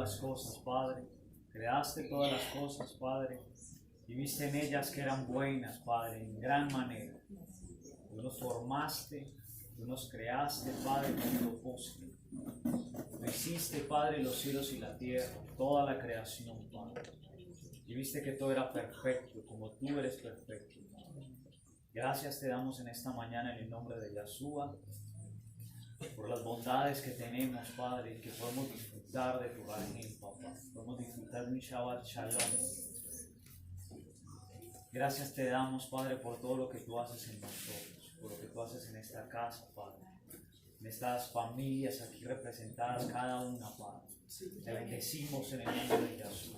las cosas, Padre. Creaste todas las cosas, Padre, y viste en ellas que eran buenas, Padre, en gran manera. Tú nos formaste, tú nos creaste, Padre, con un propósito. Tú hiciste, Padre, los cielos y la tierra, toda la creación, Padre. Y viste que todo era perfecto, como tú eres perfecto. Gracias te damos en esta mañana en el nombre de Yeshua, por las bondades que tenemos, Padre, y que podemos disfrutar de tu reino, papá. Podemos disfrutar de un Shabbat Shalom. Gracias te damos, Padre, por todo lo que tú haces en nosotros, por lo que tú haces en esta casa, Padre. En estas familias aquí representadas, cada una, Padre. Te bendecimos en el nombre de Jesús.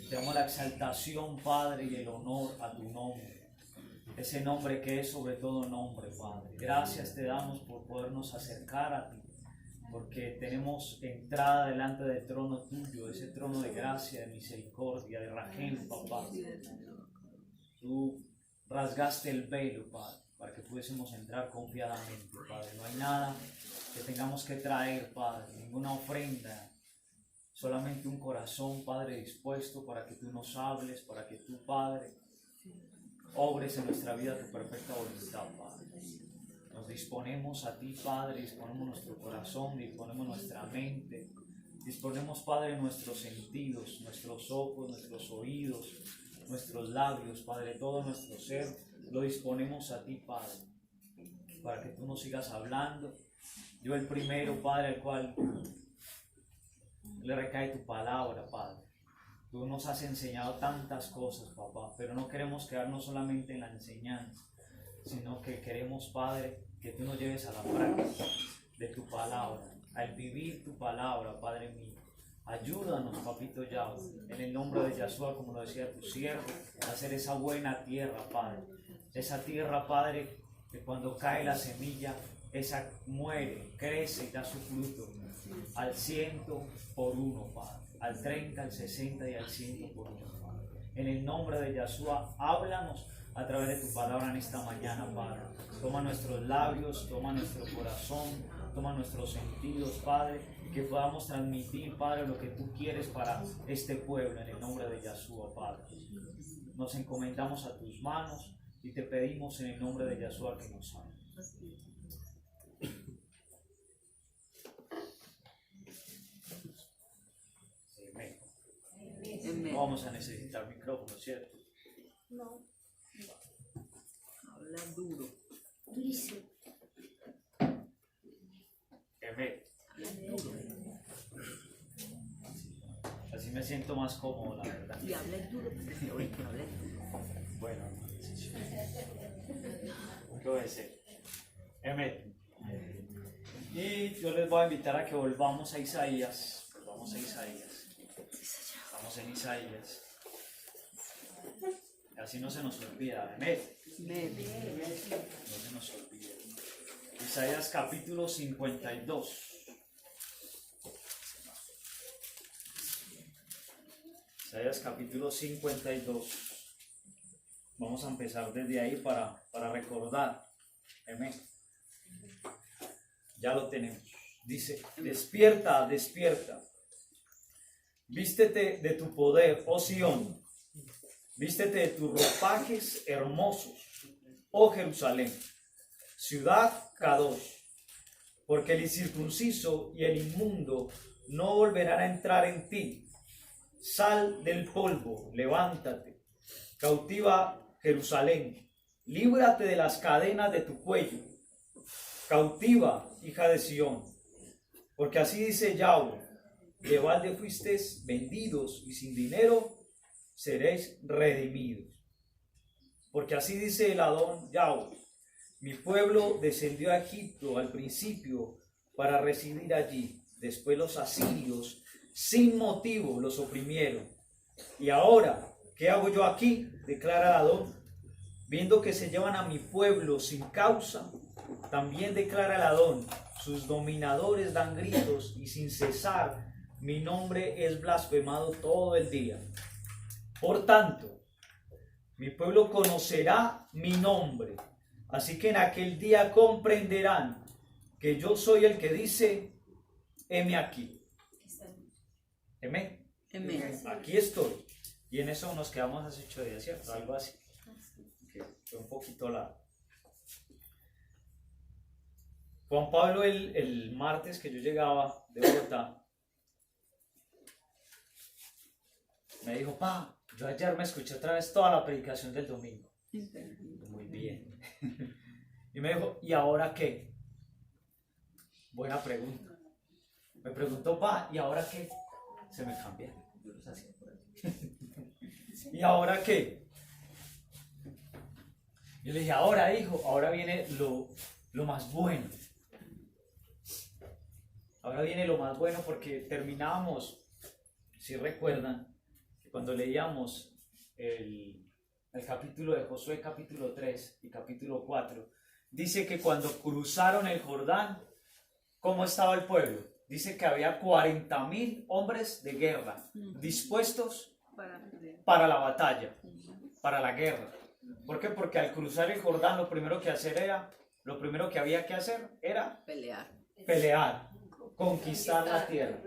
Te damos la exaltación, Padre, y el honor a tu nombre. Ese nombre que es sobre todo nombre, Padre. Gracias te damos por podernos acercar a ti, porque tenemos entrada delante del trono tuyo, ese trono de gracia, de misericordia, de Rajem, papá. Tú rasgaste el velo, Padre, para que pudiésemos entrar confiadamente, Padre. No hay nada que tengamos que traer, Padre, ninguna ofrenda, solamente un corazón, Padre, dispuesto para que tú nos hables, para que tú, Padre, obres en nuestra vida tu perfecta voluntad, Padre. Nos disponemos a ti, Padre, disponemos nuestro corazón, disponemos nuestra mente, disponemos, Padre, nuestros sentidos, nuestros ojos, nuestros oídos, nuestros labios, Padre, todo nuestro ser, lo disponemos a ti, Padre, para que tú nos sigas hablando. Yo el primero, Padre, al cual le recae tu palabra, Padre. Tú nos has enseñado tantas cosas, papá, pero no queremos quedarnos solamente en la enseñanza, sino que queremos, Padre, que tú nos lleves a la práctica de tu palabra, al vivir tu palabra, Padre mío. Ayúdanos, papito Yahweh, en el nombre de Yeshua, como lo decía tu siervo, a hacer esa buena tierra, Padre. Esa tierra, Padre, que cuando cae la semilla, esa muere, crece y da su fruto al 100 por 1, Padre. Al 30, al 60 y al 100 por 1, Padre. En el nombre de Yeshua, háblanos a través de tu palabra en esta mañana, Padre. Toma nuestros labios, toma nuestro corazón, toma nuestros sentidos, Padre, y que podamos transmitir, Padre, lo que tú quieres para este pueblo, en el nombre de Yeshua, Padre. Nos encomendamos a tus manos y te pedimos en el nombre de Yeshua que nos hables. No vamos a necesitar micrófono, ¿cierto? No. Habla duro. Durísimo. Amén. Así me siento más cómodo, la verdad. Y habla duro, porque te oigo, habla duro. Bueno, ¿qué voy a decir? Amén. Y yo les voy a invitar a que volvamos a Isaías. Volvamos a Isaías. Estamos en Isaías. Así no se nos olvida. Amén. No se nos olvida. Isaías capítulo 52. Isaías capítulo 52. Vamos a empezar desde ahí para recordar. Amén. Ya lo tenemos. Dice, despierta, despierta. Vístete de tu poder, oh Sión. Vístete de tus ropajes hermosos, oh Jerusalén. Ciudad Kadosh. Porque el incircunciso y el inmundo no volverán a entrar en ti. Sal del polvo, levántate. Cautiva Jerusalén. Líbrate de las cadenas de tu cuello. Cautiva, hija de Sión. Porque así dice Yahweh. De balde fuisteis vendidos y sin dinero seréis redimidos. Porque así dice el Adón Yahweh. Mi pueblo descendió a Egipto al principio para residir allí. Después los asirios sin motivo los oprimieron. Y ahora, ¿qué hago yo aquí? Declara Adón. Viendo que se llevan a mi pueblo sin causa, también declara el Adón. Sus dominadores dan gritos y sin cesar mi nombre es blasfemado todo el día. Por tanto, mi pueblo conocerá mi nombre. Así que en aquel día comprenderán que yo soy el que dice, heme aquí. Heme, Amén. aquí estoy. Y en eso nos quedamos hace 8 días, ¿cierto? Algo así. Que fue un poquito largo. Juan Pablo el martes que yo llegaba de Bogotá, me dijo, pa, yo ayer me escuché otra vez toda la predicación del domingo. Muy bien. Y me dijo, ¿y ahora qué? Buena pregunta. Me preguntó, pa, ¿y ahora qué? Se me cambia. Yo los hacía por ahí. ¿Y ahora qué? Yo le dije, ahora hijo, ahora viene lo más bueno. Ahora viene lo más bueno porque terminábamos, si recuerdan, que cuando leíamos el capítulo de Josué, capítulo 3 y capítulo 4, dice que cuando cruzaron el Jordán, ¿cómo estaba el pueblo? Dice que había 40.000 hombres de guerra dispuestos para la batalla, para la guerra. ¿Por qué? Porque al cruzar el Jordán lo primero que había que hacer era pelear, conquistar la tierra.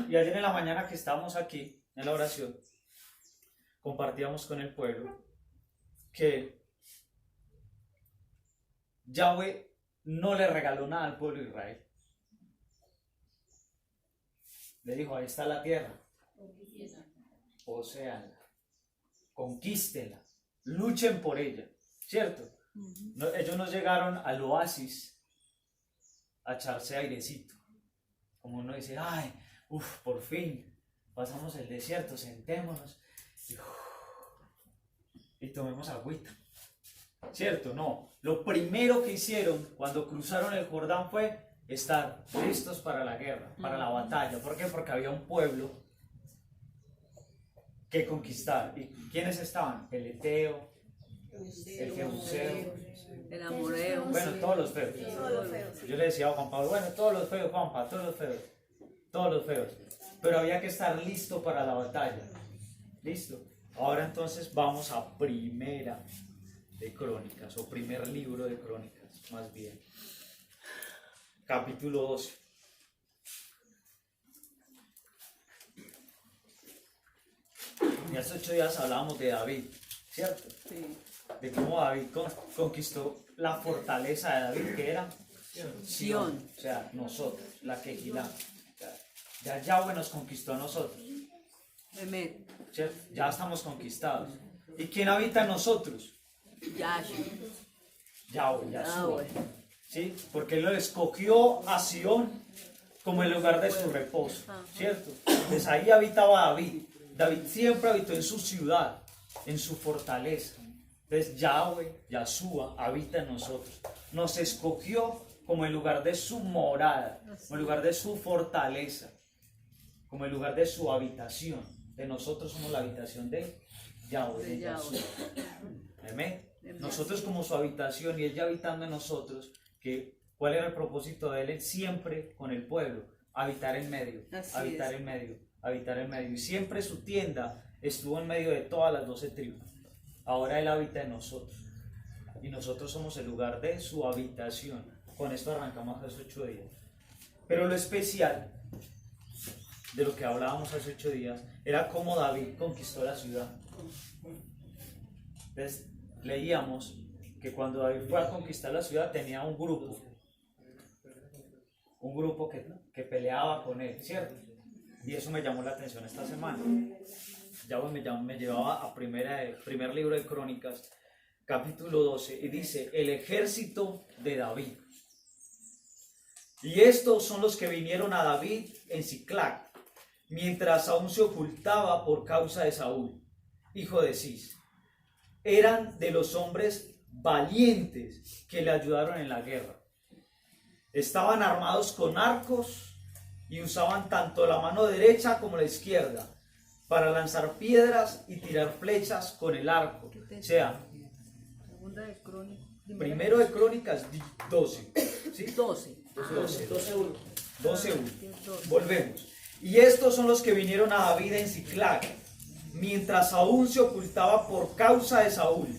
Y ayer en la mañana que estábamos aquí en la oración, compartíamos con el pueblo que Yahweh no le regaló nada al pueblo de Israel. Le dijo, ahí está la tierra, poséanla, conquístenla, luchen por ella, ¿cierto? No, ellos no llegaron al oasis a echarse airecito, como uno dice, ay, por fin pasamos el desierto, sentémonos y tomemos agüita, ¿cierto? No, lo primero que hicieron cuando cruzaron el Jordán fue estar listos para la guerra, para la batalla. ¿Por qué? Porque había un pueblo que conquistar. ¿Y quiénes estaban? El Eteo, el Jebuseo, El amoreo. bueno, todos los feos. Yo le decía a Juan Pablo, bueno, todos los feos, Juanpa, todos los feos. Pero había que estar listo para la batalla. ¿Listo? Ahora entonces vamos a Primera de Crónicas, o primer libro de Crónicas, más bien. Capítulo 12. Y hace 8 días hablábamos de David, ¿cierto? Sí. De cómo David conquistó la fortaleza de David, que era Sión, o sea, nosotros, la Quejilá. Ya Yahweh nos conquistó a nosotros, Amén. ¿cierto? Ya estamos conquistados. ¿Y quién habita en nosotros? Yahweh, Yahshua. ¿Sí? Porque Él lo escogió a Sión como el lugar de su reposo, ¿cierto? Entonces ahí habitaba David. David siempre habitó en su ciudad, en su fortaleza. Entonces Yahweh, Yahshua, habita en nosotros. Nos escogió como el lugar de su morada, como el lugar de su fortaleza, como el lugar de su habitación. De nosotros somos la habitación de Yahweh, de Yahshua. Amén. Nosotros como su habitación y Él ya habitando en nosotros. ¿Cuál era el propósito de Él? Siempre con el pueblo, habitar en medio, habitar en medio. Y siempre su tienda estuvo en medio de todas las 12 tribus. Ahora Él habita en nosotros. Y nosotros somos el lugar de su habitación. Con esto arrancamos hace 8 días. Pero lo especial de lo que hablábamos hace 8 días era cómo David conquistó la ciudad. Entonces leíamos que cuando David fue a conquistar la ciudad tenía un grupo que peleaba con él, ¿cierto? Y eso me llamó la atención esta semana. Ya me llevaba a primer libro de Crónicas, capítulo 12, y dice, el ejército de David. Y estos son los que vinieron a David en Siclac, mientras aún se ocultaba por causa de Saúl, hijo de Cis. Eran de los hombres valientes que le ayudaron en la guerra. Estaban armados con arcos y usaban tanto la mano derecha como la izquierda para lanzar piedras y tirar flechas con el arco. O sea, primero de Crónicas 12. ¿Sí? 12:1. Volvemos. Y estos son los que vinieron a David en Siclac, mientras aún se ocultaba por causa de Saúl,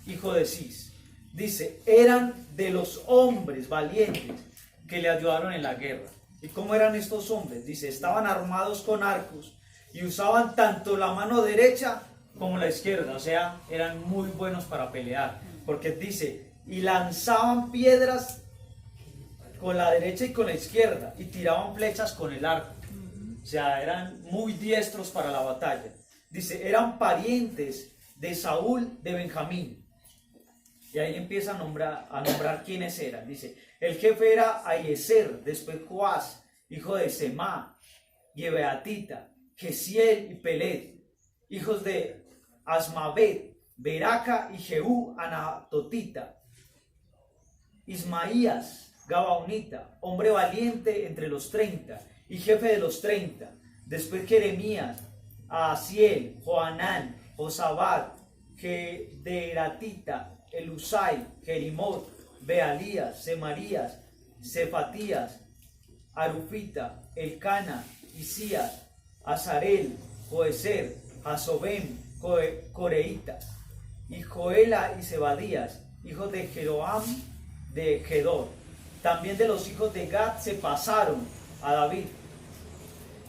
hijo de Cis. Dice, eran de los hombres valientes que le ayudaron en la guerra. ¿Y cómo eran estos hombres? Dice, estaban armados con arcos y usaban tanto la mano derecha como la izquierda, o sea, eran muy buenos para pelear, porque dice, y lanzaban piedras con la derecha y con la izquierda, y tiraban flechas con el arco, o sea, eran muy diestros para la batalla. Dice, eran parientes de Saúl de Benjamín, y ahí empieza a nombrar quiénes eran. Dice, el jefe era Ahiezer, después Joás, hijo de Semá, Yebeatita, Gesiel y Pelet, hijos de Asmavet, Beraca y Jehú Anatotita, Ismaías, Gabaonita, hombre valiente entre los 30 y jefe de los 30. Después Jeremías, Asiel, Joanán, Josabad, Gederatita, Elusai, Jerimot, Bealías, Semarías, Cefatías, Arufita, Elcana, Isías, Azarel, Joeser, Asobem, Coreíta, y Joela y Zebadías, hijos de Jeroam de Gedor. También de los hijos de Gad se pasaron a David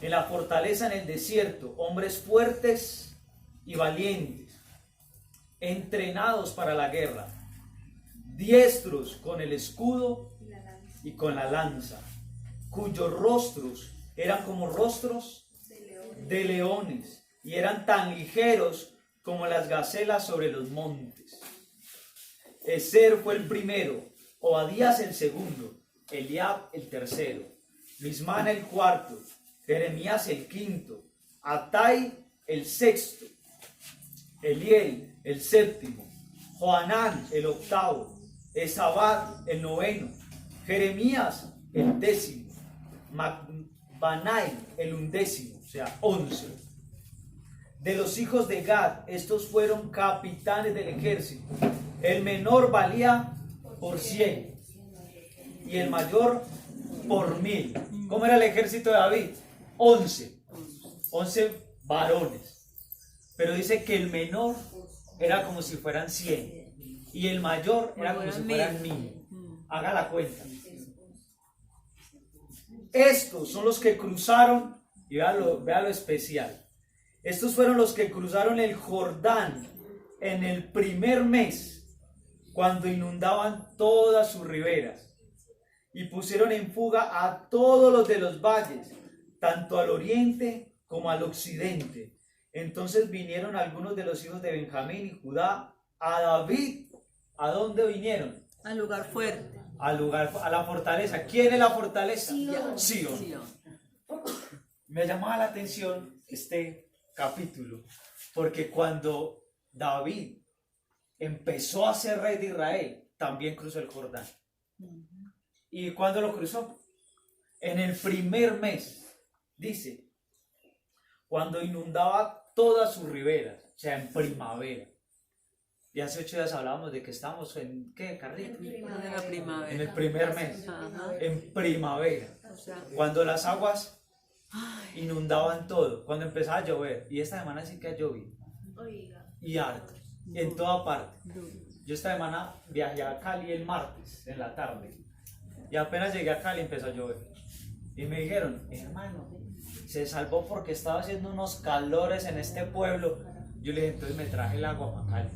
en la fortaleza en el desierto, hombres fuertes y valientes, entrenados para la guerra, diestros con el escudo y con la lanza, cuyos rostros eran como rostros de leones y eran tan ligeros como las gacelas sobre los montes. Ezer fue el primero, Obadías el segundo, Eliab el tercero, Mismana el cuarto, Jeremías el quinto, Atai el sexto, Eliel el séptimo, Joanán el octavo, Esabad el noveno, Jeremías el décimo, Macbanai el undécimo, o sea, 11. De los hijos de Gad, estos fueron capitanes del ejército. El menor valía por 100 y el mayor por 1000. ¿Cómo era el ejército de David? 11 varones. Pero dice que el menor era como si fueran 100 y el mayor era como si fueran 1000. Haga la cuenta. Estos son los que cruzaron, y vea lo especial. Estos fueron los que cruzaron el Jordán en el primer mes, cuando inundaban todas sus riberas, y pusieron en fuga a todos los de los valles, tanto al oriente como al occidente. Entonces vinieron algunos de los hijos de Benjamín y Judá a David. ¿A dónde vinieron? Al lugar fuerte. A la fortaleza. ¿Quién es la fortaleza? Sion. Sion. Me llamaba la atención este capítulo, porque cuando David empezó a ser rey de Israel, también cruzó el Jordán. ¿Y cuándo lo cruzó? En el primer mes, dice, cuando inundaba todas sus riberas, o sea, en primavera. Y hace 8 días hablábamos de que estamos en, ¿qué, Carlita? En la primavera. En el primer mes, Ajá. en primavera, O sea, cuando las aguas inundaban todo, cuando empezaba a llover. Y esta semana sí que ha llovido, Oiga. y harto, en toda parte. duro. Yo esta semana viajé a Cali el martes en la tarde, y apenas llegué a Cali empezó a llover. Y me dijeron, hermano, se salvó porque estaba haciendo unos calores en este pueblo. Yo le dije, entonces me traje el agua para Cali.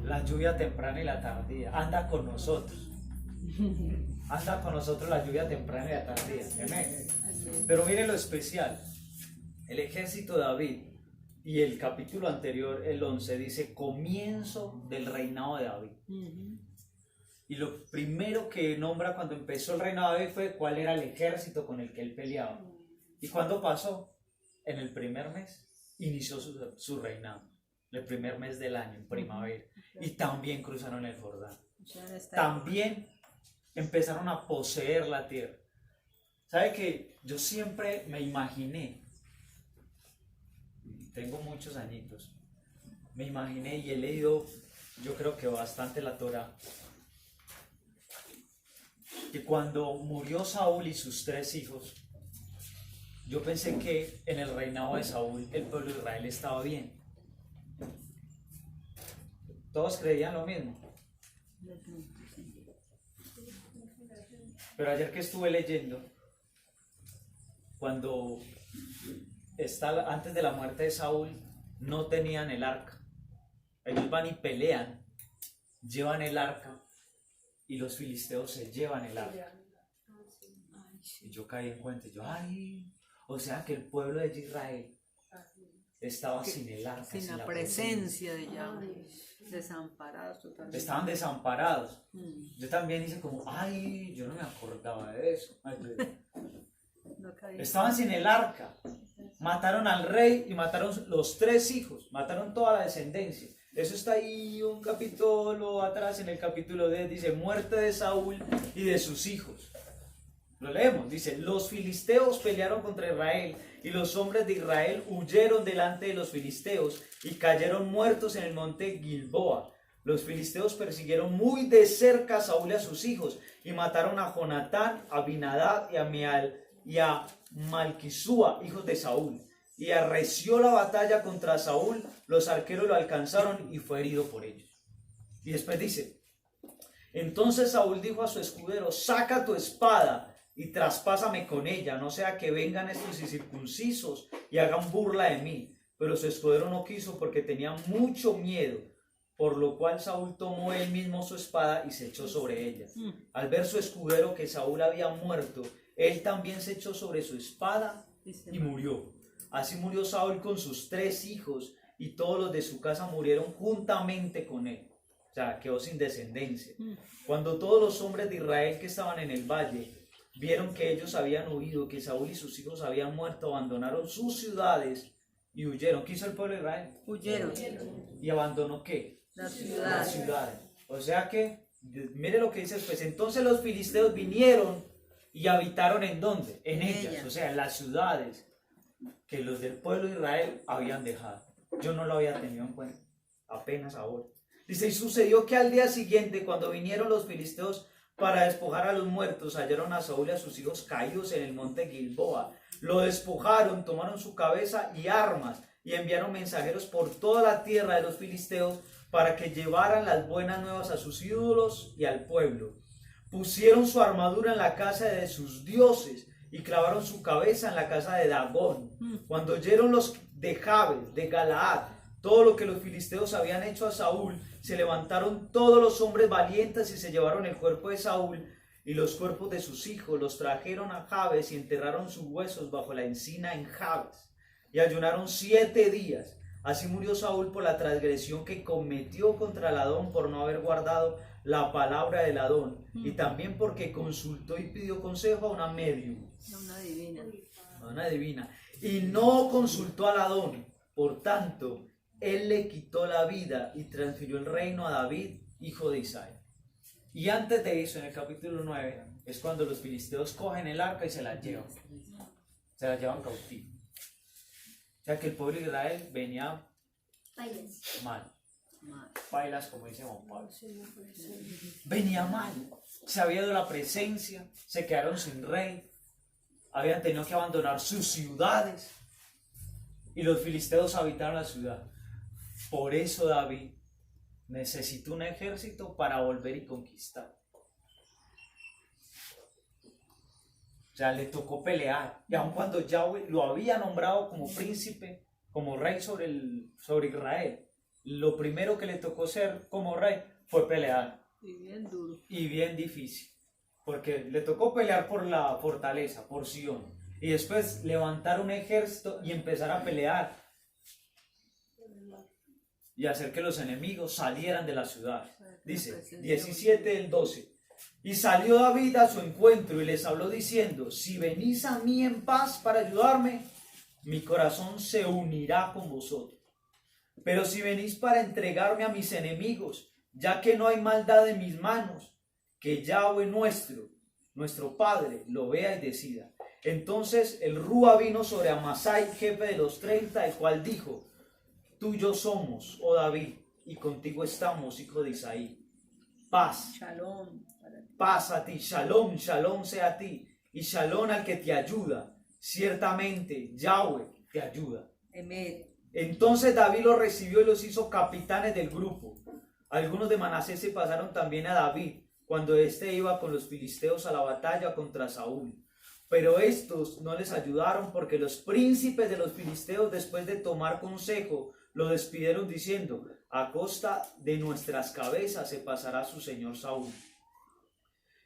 La lluvia temprana y la tardía. Anda con nosotros. Anda con nosotros la lluvia temprana y la tardía. Amén. Pero mire lo especial. El ejército de David, y el capítulo anterior, el 11, dice comienzo del reinado de David. Y lo primero que nombra cuando empezó el reinado de David fue cuál era el ejército con el que él peleaba. ¿Y cuándo pasó? En el primer mes inició su reinado. El primer mes del año, en primavera. Y también cruzaron el Jordán. También empezaron a poseer la tierra. ¿Sabe que yo siempre me imaginé, tengo muchos añitos, me imaginé y he leído, yo creo que bastante la Torá, que cuando murió Saúl y sus 3 hijos, yo pensé que en el reinado de Saúl el pueblo de Israel estaba bien. Todos creían lo mismo. Pero ayer que estuve leyendo, cuando antes de la muerte de Saúl, no tenían el arca. Ellos van y pelean, llevan el arca y los filisteos se llevan el arca. Y yo caí en cuenta, o sea que el pueblo de Israel estaba sin el arca, Sin la presencia de Yahweh. Desamparados totalmente. Estaban desamparados. Yo también hice como, yo no me acordaba de eso. Estaban sin el arca. Mataron al rey y mataron los 3 hijos. Mataron toda la descendencia. Eso está ahí un capítulo atrás, en el capítulo 10, dice, muerte de Saúl y de sus hijos. Lo leemos, dice, los filisteos pelearon contra Israel y los hombres de Israel huyeron delante de los filisteos y cayeron muertos en el monte Gilboa. Los filisteos persiguieron muy de cerca a Saúl y a sus hijos y mataron a Jonatán, a Abinadab y a Malquisúa, hijos de Saúl. Y arreció la batalla contra Saúl, los arqueros lo alcanzaron y fue herido por ellos. Y después dice, entonces Saúl dijo a su escudero, saca tu espada y traspásame con ella, no sea que vengan estos incircuncisos y hagan burla de mí. Pero su escudero no quiso porque tenía mucho miedo, por lo cual Saúl tomó él mismo su espada y se echó sobre ella. Al ver su escudero que Saúl había muerto, él también se echó sobre su espada y murió. Así murió Saúl con sus 3 hijos y todos los de su casa murieron juntamente con él. O sea, quedó sin descendencia. Cuando todos los hombres de Israel que estaban en el valle vieron que ellos habían huido, que Saúl y sus hijos habían muerto, abandonaron sus ciudades y huyeron. ¿Qué hizo el pueblo de Israel? Huyeron. ¿Y abandonó qué? Las ciudades. Las ciudades. O sea que, mire lo que dice después. Entonces los filisteos vinieron y habitaron ¿en dónde? En ellas. O sea, en las ciudades que los del pueblo de Israel habían dejado. Yo no lo había tenido en cuenta, apenas ahora. Dice, y sucedió que al día siguiente, cuando vinieron los filisteos para despojar a los muertos, hallaron a Saúl y a sus hijos caídos en el monte Gilboa. Lo despojaron, tomaron su cabeza y armas, y enviaron mensajeros por toda la tierra de los filisteos para que llevaran las buenas nuevas a sus ídolos y al pueblo. Pusieron su armadura en la casa de sus dioses y clavaron su cabeza en la casa de Dagón. Cuando oyeron los de Jabes, de Galaad, todo lo que los filisteos habían hecho a Saúl, se levantaron todos los hombres valientes y se llevaron el cuerpo de Saúl y los cuerpos de sus hijos, los trajeron a Jabes y enterraron sus huesos bajo la encina en Jabes. Y ayunaron 7 días. Así murió Saúl por la transgresión que cometió contra el Adón por no haber guardado la palabra del Adón, y también porque consultó y pidió consejo a una medium, una divina, y no consultó al Adón. Por tanto, él le quitó la vida y transfirió el reino a David, hijo de Isaí. Y antes de eso, en el capítulo 9, es cuando los filisteos cogen el arca y se la llevan. Se la llevan cautivo. O sea que el pueblo de Israel venía mal. Bailas, como dice Juan Pablo. Venía mal. Se había ido la presencia, se quedaron sin rey, habían tenido que abandonar sus ciudades y los filisteos habitaron la ciudad. Por eso David necesitó un ejército para volver y conquistar. O sea, le tocó pelear. Y aun cuando Yahweh lo había nombrado como príncipe, como rey sobre Israel, lo primero que le tocó ser como rey fue pelear. Y bien duro. Y bien difícil. Porque le tocó pelear por la fortaleza, por Sion. Y después levantar un ejército y empezar a pelear. Y hacer que los enemigos salieran de la ciudad. Dice 17 del 12. Y salió David a su encuentro y les habló diciendo: si venís a mí en paz para ayudarme, mi corazón se unirá con vosotros. Pero si venís para entregarme a mis enemigos, ya que no hay maldad en mis manos, que Yahweh nuestro Padre, lo vea y decida. Entonces el Rúa vino sobre Amasai, jefe de los 30, el cual dijo: tuyo somos, oh David, y contigo estamos, hijo de Isaí. Paz. Shalom. Paz a ti, shalom, shalom sea a ti, y shalom al que te ayuda. Ciertamente Yahweh te ayuda. Amén. Entonces David los recibió y los hizo capitanes del grupo. Algunos de Manasés se pasaron también a David, cuando éste iba con los filisteos a la batalla contra Saúl. Pero estos no les ayudaron porque los príncipes de los filisteos, después de tomar consejo, lo despidieron diciendo: a costa de nuestras cabezas se pasará su señor Saúl.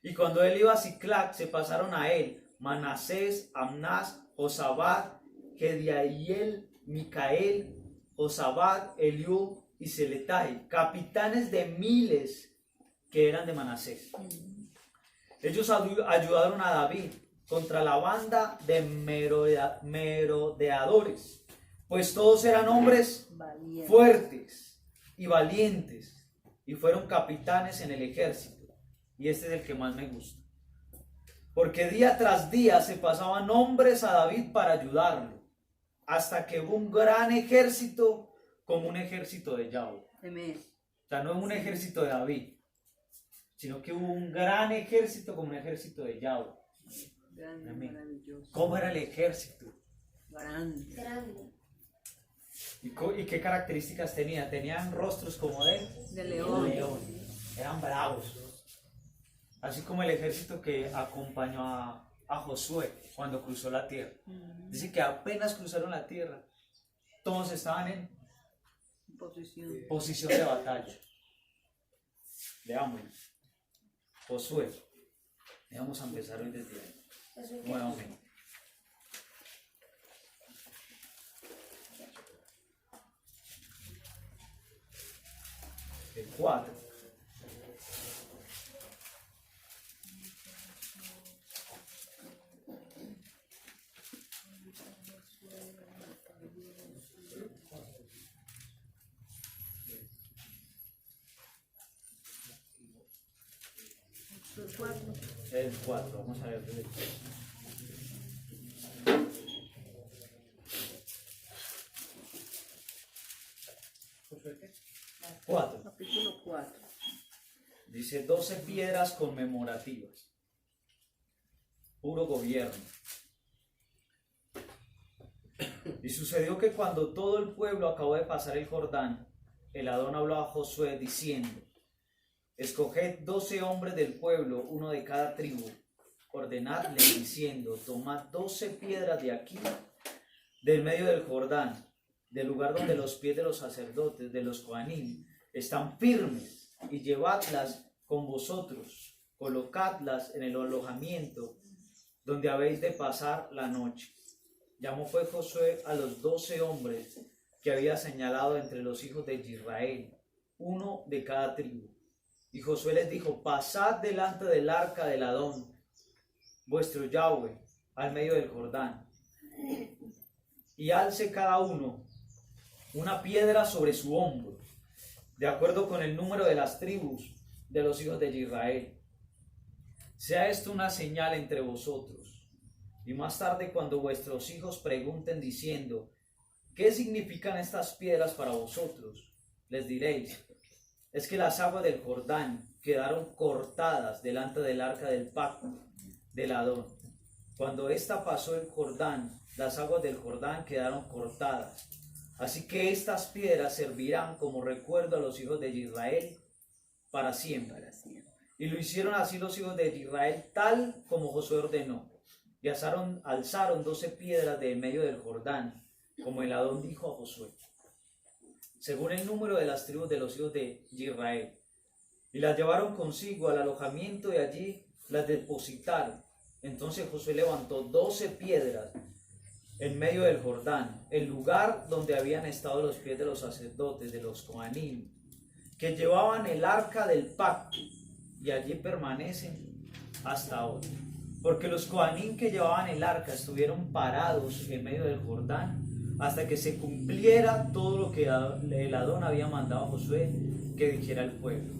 Y cuando él iba a Siclac, se pasaron a él Manasés, Amnás, Josabad, Gediael, Micael, Josabad, Eliú y Seletai, capitanes de miles que eran de Manasés. Ellos ayudaron a David contra la banda de merodeadores, pues todos eran hombres fuertes y valientes, y fueron capitanes en el ejército. Y este es el que más me gusta, porque día tras día se pasaban hombres a David para ayudarlo, hasta que hubo un gran ejército como un ejército de Yahweh. O sea, no un ejército de David, sino que hubo un gran ejército como un ejército de Yahweh. Grande, maravilloso. ¿Cómo era el ejército? Grande. Grande. ¿Y qué características tenía? Tenían rostros como de león. Eran bravos. Así como el ejército que acompañó a Josué cuando cruzó la tierra. Dice que apenas cruzaron la tierra, todos estaban en posición de batalla. Leámoslo. Josué. Vamos a empezar hoy desde ahí. Nuevamente. El 4. El 4, vamos a ver desde el 4. Capítulo 4. Dice 12 piedras conmemorativas. Puro gobierno. Y sucedió que cuando todo el pueblo acabó de pasar el Jordán, el Adón habló a Josué diciendo: escoged 12 hombres del pueblo, uno de cada tribu. Ordenadles diciendo: tomad 12 piedras de aquí, del medio del Jordán, del lugar donde los pies de los sacerdotes, de los coanim, están firmes, y llevadlas con vosotros, colocadlas en el alojamiento donde habéis de pasar la noche. Llamó pues Josué a los 12 hombres que había señalado entre los hijos de Israel, uno de cada tribu. Y Josué les dijo: pasad delante del arca del Adón, vuestro Yahweh, al medio del Jordán, y alce cada uno una piedra sobre su hombro, de acuerdo con el número de las tribus de los hijos de Israel. Sea esto una señal entre vosotros. Y más tarde, cuando vuestros hijos pregunten diciendo: ¿qué significan estas piedras para vosotros?, les diréis: es que las aguas del Jordán quedaron cortadas delante del arca del pacto del Adón. Cuando ésta pasó el Jordán, las aguas del Jordán quedaron cortadas. Así que estas piedras servirán como recuerdo a los hijos de Israel para siempre. Y lo hicieron así los hijos de Israel, tal como Josué ordenó. Y alzaron 12 piedras de en medio del Jordán, como el Adón dijo a Josué, según el número de las tribus de los hijos de Israel. Y las llevaron consigo al alojamiento y allí las depositaron. Entonces Josué levantó 12 piedras en medio del Jordán, el lugar donde habían estado los pies de los sacerdotes, de los coanim, que llevaban el arca del pacto, y allí permanecen hasta hoy. Porque los coanim que llevaban el arca estuvieron parados en medio del Jordán hasta que se cumpliera todo lo que el Adón había mandado a Josué que dijera al pueblo,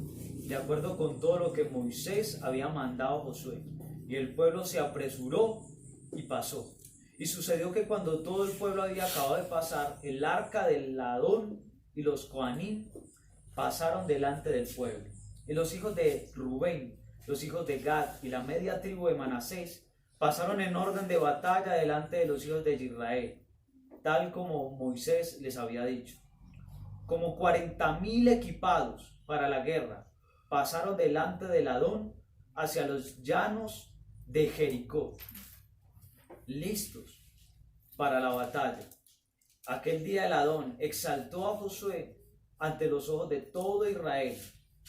de acuerdo con todo lo que Moisés había mandado a Josué. Y el pueblo se apresuró y pasó. Y sucedió que cuando todo el pueblo había acabado de pasar, el arca del Adón y los coanim pasaron delante del pueblo. Y los hijos de Rubén, los hijos de Gad y la media tribu de Manasés pasaron en orden de batalla delante de los hijos de Israel, tal como Moisés les había dicho. Como 40,000 equipados para la guerra pasaron delante del Adón hacia los llanos de Jericó. listos para la batalla. Aquel día el Adón exaltó a Josué ante los ojos de todo Israel,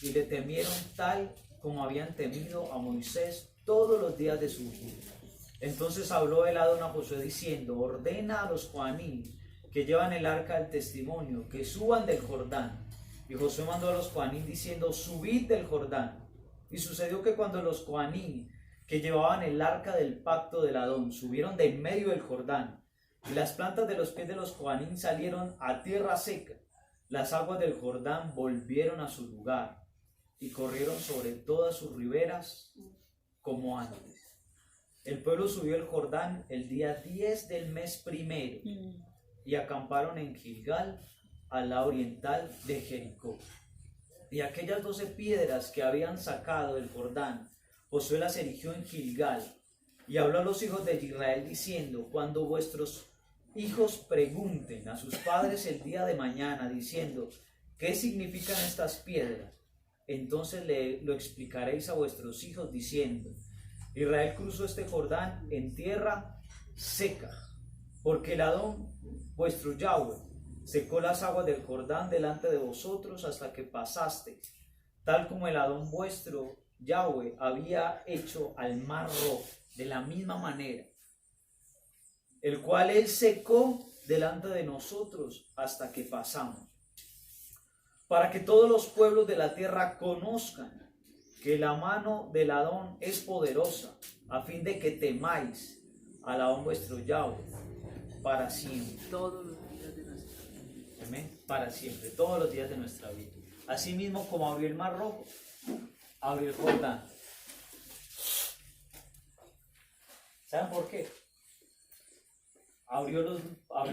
y le temieron tal como habían temido a Moisés todos los días de su vida. Entonces habló el Adón a Josué diciendo: ordena a los Joaní que llevan el arca del testimonio que suban del Jordán. Y Josué mandó a los Joaní diciendo: subid del Jordán. Y sucedió que cuando los Joaní que llevaban el arca del pacto del Adón subieron de en medio del Jordán, y las plantas de los pies de los Joaní salieron a tierra seca, las aguas del Jordán volvieron a su lugar y corrieron sobre todas sus riberas como antes. El pueblo subió el Jordán el día 10 del mes primero y acamparon en Gilgal, al lado oriental de Jericó. Y aquellas 12 piedras que habían sacado del Jordán, Josué las erigió en Gilgal, y habló a los hijos de Israel diciendo: cuando vuestros hijos pregunten a sus padres el día de mañana diciendo: ¿qué significan estas piedras? Entonces lo explicaréis a vuestros hijos diciendo: Israel cruzó este Jordán en tierra seca, porque el Adón vuestro Yahweh secó las aguas del Jordán delante de vosotros hasta que pasasteis, tal como el Adón vuestro Yahweh había hecho al mar rojo, de la misma manera, el cual él secó delante de nosotros hasta que pasamos, para que todos los pueblos de la tierra conozcan que la mano del Adón es poderosa, a fin de que temáis al Adón vuestro Yahweh para siempre. Todos los días de nuestra vida. Amén. Para siempre, todos los días de nuestra vida. Asimismo, como abrió el mar rojo, abrió el Jordán. ¿Saben por qué? Abrió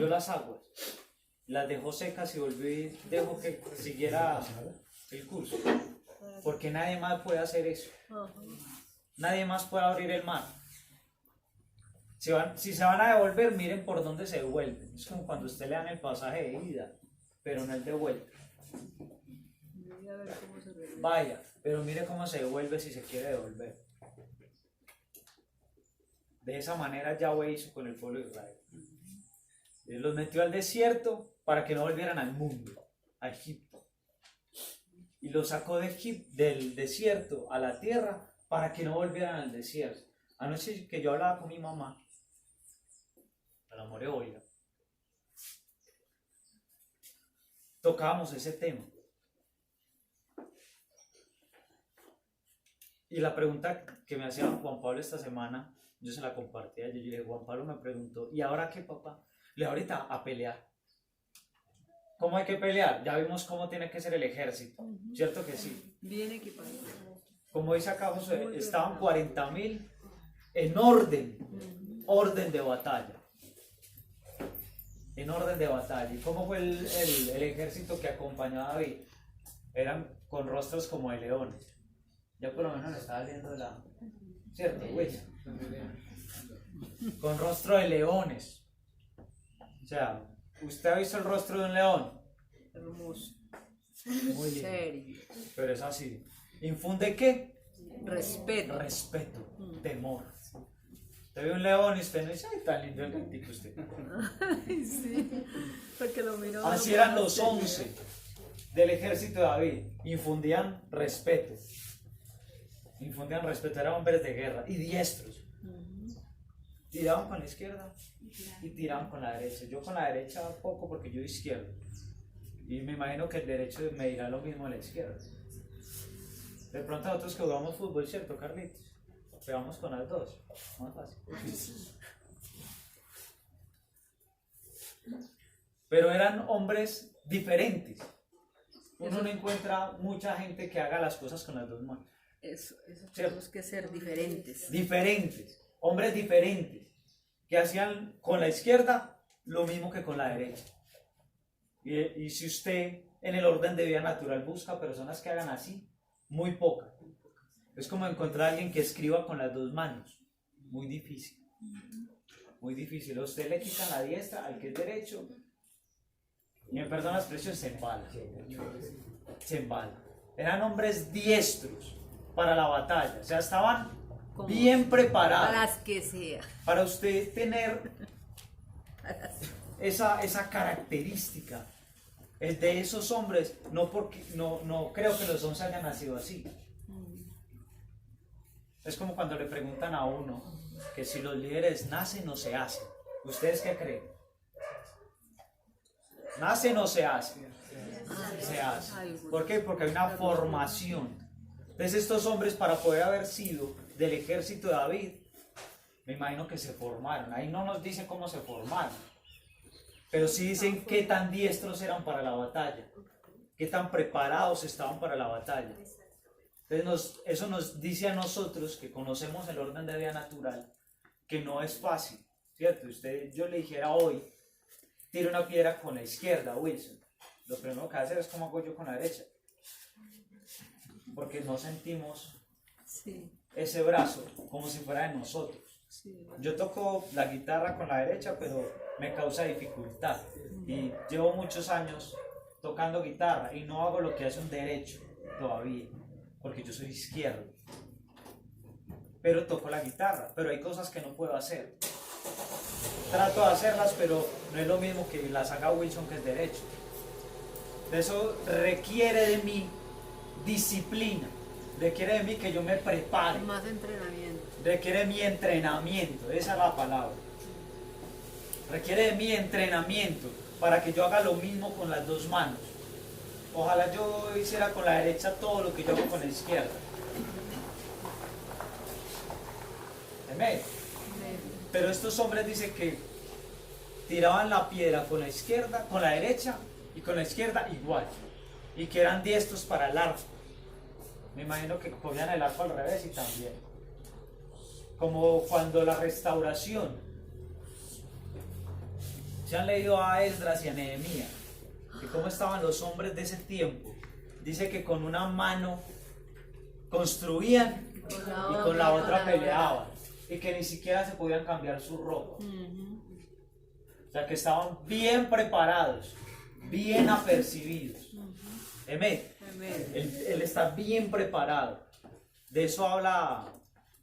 las aguas, las dejó secas y volvió y dejó que siguiera el curso. Porque nadie más puede hacer eso. Nadie más puede abrir el mar. Si se van a devolver, miren por dónde se devuelven. Es como cuando usted le dan el pasaje de ida, pero no el de vuelta. Vaya, pero mire cómo se devuelve si se quiere devolver. De esa manera Yahweh hizo con el pueblo de Israel. Él los metió al desierto para que no volvieran al mundo, a Egipto. Y los sacó del desierto a la tierra para que no volvieran al desierto. Anoche que yo hablaba con mi mamá, a la more oiga, tocábamos ese tema. Y la pregunta que me hacía Juan Pablo esta semana, yo se la compartí a ella. Yo le dije: Juan Pablo me preguntó: ¿y ahora qué, papá? Le dije: ahorita a pelear. ¿Cómo hay que pelear? Ya vimos cómo tiene que ser el ejército, ¿cierto que sí? Bien equipado. Como dice acá Josué, estaban 40,000 en orden de batalla. En orden de batalla. ¿Y cómo fue el ejército que acompañó a David? Eran con rostros como de leones. Ya por lo menos le estaba viendo la... ¿Cierto, güey? Con rostro de leones. O sea, ¿usted ha visto el rostro de un león? Hermoso. Muy lindo. Serio. Pero es así. ¿Infunde qué? Respeto. Respeto, temor. Usted ve un león y usted no dice: ay, tan lindo el gatito usted. Ay, sí. Porque lo miró. Así eran los 11 del ejército de David. Infundían respeto. Infundían respeto, eran hombres de guerra y diestros. Tiraban con la izquierda y tiraban con la derecha. Yo con la derecha poco porque yo izquierdo. Y me imagino que el derecho me dirá lo mismo a la izquierda. De pronto nosotros que jugamos fútbol, ¿cierto, Carlitos? Pegamos con las dos. Más fácil. Pero eran hombres diferentes. Uno no encuentra mucha gente que haga las cosas con las dos manos. Eso tenemos que ser diferentes. Diferentes. Hombres diferentes. Que hacían con la izquierda lo mismo que con la derecha. Y si usted en el orden de vida natural busca personas que hagan así, muy pocas. Es como encontrar a alguien que escriba con las dos manos. Muy difícil. Muy difícil. A usted le quitan la diestra al que es derecho. Y me perdona la expresión, se embala. Se embala. Eran hombres diestros para la batalla. O sea, estaban Como bien preparado. para las que sea. Para usted tener esa característica. Es de esos hombres, no creo que los hombres hayan nacido así. Es como cuando le preguntan a uno que si los líderes nacen o se hacen. ¿Ustedes qué creen? ¿Nacen o se hacen? Se hacen. ¿Por qué? Porque hay una formación. Entonces estos hombres, para poder haber sido del ejército de David, me imagino que se formaron. Ahí no nos dice cómo se formaron, pero sí dicen qué tan diestros eran para la batalla, qué tan preparados estaban para la batalla. Entonces eso nos dice a nosotros que conocemos el orden de vida natural, que no es fácil, ¿cierto? Yo le dijera hoy, tire una piedra con la izquierda, Wilson. Lo primero que hace es como hago yo con la derecha, porque no sentimos ese brazo como si fuera de nosotros. Yo toco la guitarra con la derecha, pero me causa dificultad. Y llevo muchos años tocando guitarra y no hago lo que hace un derecho todavía, porque yo soy izquierdo. Pero toco la guitarra, pero hay cosas que no puedo hacer. Trato de hacerlas, pero no es lo mismo que las haga Wilson, que es derecho. Eso requiere de mí disciplina, requiere de mí que yo me prepare. Más entrenamiento. Requiere de mi entrenamiento, esa es la palabra. Requiere de mi entrenamiento para que yo haga lo mismo con las dos manos. Ojalá yo hiciera con la derecha todo lo que yo hago con la izquierda. Amén. Pero estos hombres dicen que tiraban la piedra con la izquierda, con la derecha y con la izquierda igual. Y que eran diestros para el arco. Me imagino que cogían el arco al revés y también. Como cuando la restauración. Se han leído a Esdras y a Nehemías, que cómo estaban los hombres de ese tiempo. Dice que con una mano construían y con la otra peleaban. Y que ni siquiera se podían cambiar su ropa. O sea que estaban bien preparados, bien apercibidos. Amén. Él está bien preparado. De eso habla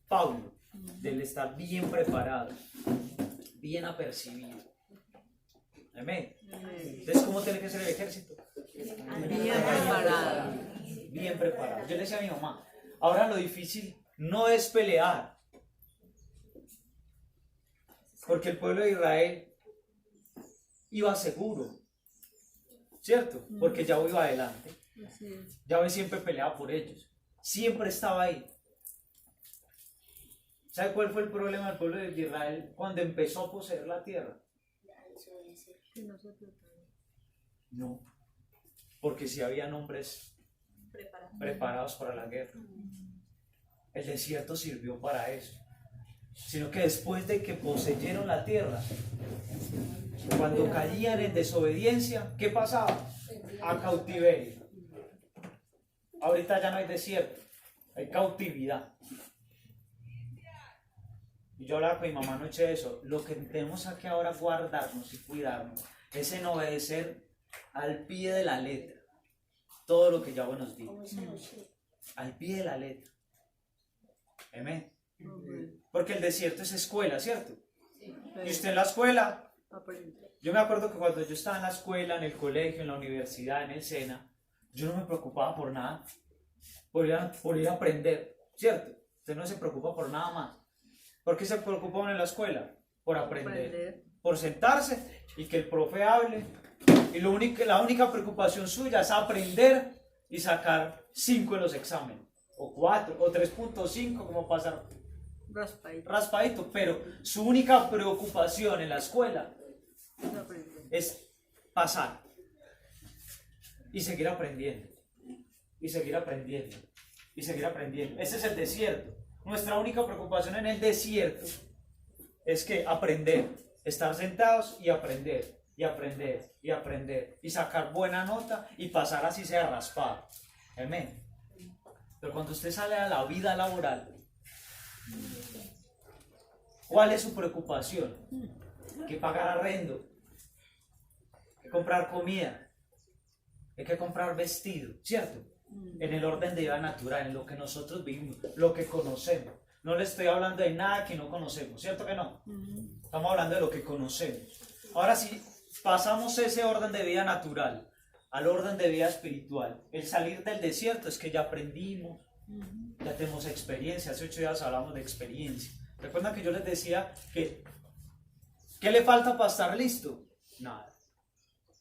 Pablo, del estar bien preparado, bien apercibido. Amén. Entonces, ¿cómo tiene que ser el ejército? Bien preparado. Bien preparado. Yo le decía a mi mamá, ahora lo difícil no es pelear, porque el pueblo de Israel iba seguro, ¿cierto? Porque Yahweh iba adelante. Yahweh siempre peleaba por ellos, siempre estaba ahí. ¿Sabe cuál fue el problema del pueblo de Israel cuando empezó a poseer la tierra? No, porque si habían hombres preparados para la guerra. El desierto sirvió para eso. Sino que después de que poseyeron la tierra, cuando caían en desobediencia, ¿qué pasaba? A cautiverio. Ahorita ya no hay desierto, hay cautividad. Y yo hablaba con mi mamá anoche de eso. Lo que tenemos que ahora guardarnos y cuidarnos es en obedecer al pie de la letra todo lo que Yahweh nos dijo. Al pie de la letra. Amén. Porque el desierto es escuela, ¿cierto? Y usted en la escuela, yo me acuerdo que cuando yo estaba en la escuela, en el colegio, en la universidad, en el SENA, yo no me preocupaba por nada, por ir a aprender, ¿cierto? Usted no se preocupa por nada más. ¿Por qué se preocupa uno en la escuela? Por aprender. Por sentarse y que el profe hable. Y la única preocupación suya es aprender y sacar 5 en los exámenes. O 4, o 3.5, como pasar raspadito. Pero su única preocupación en la escuela es pasar. Y seguir aprendiendo. Y seguir aprendiendo. Y seguir aprendiendo. Ese es el desierto. Nuestra única preocupación en el desierto es que aprender, estar sentados y aprender, y aprender, y aprender, y sacar buena nota y pasar así sea raspado. Amén. Pero cuando usted sale a la vida laboral, ¿cuál es su preocupación? Que pagar arrendo, que comprar comida, hay que comprar vestido, ¿cierto? En el orden de vida natural, en lo que nosotros vivimos, lo que conocemos. No le estoy hablando de nada que no conocemos, ¿cierto que no? Estamos hablando de lo que conocemos. Ahora si pasamos ese orden de vida natural al orden de vida espiritual, el salir del desierto es que ya aprendimos, ya tenemos experiencia. Hace 8 días hablamos de experiencia. ¿Recuerdan que yo les decía que qué le falta para estar listo? Nada.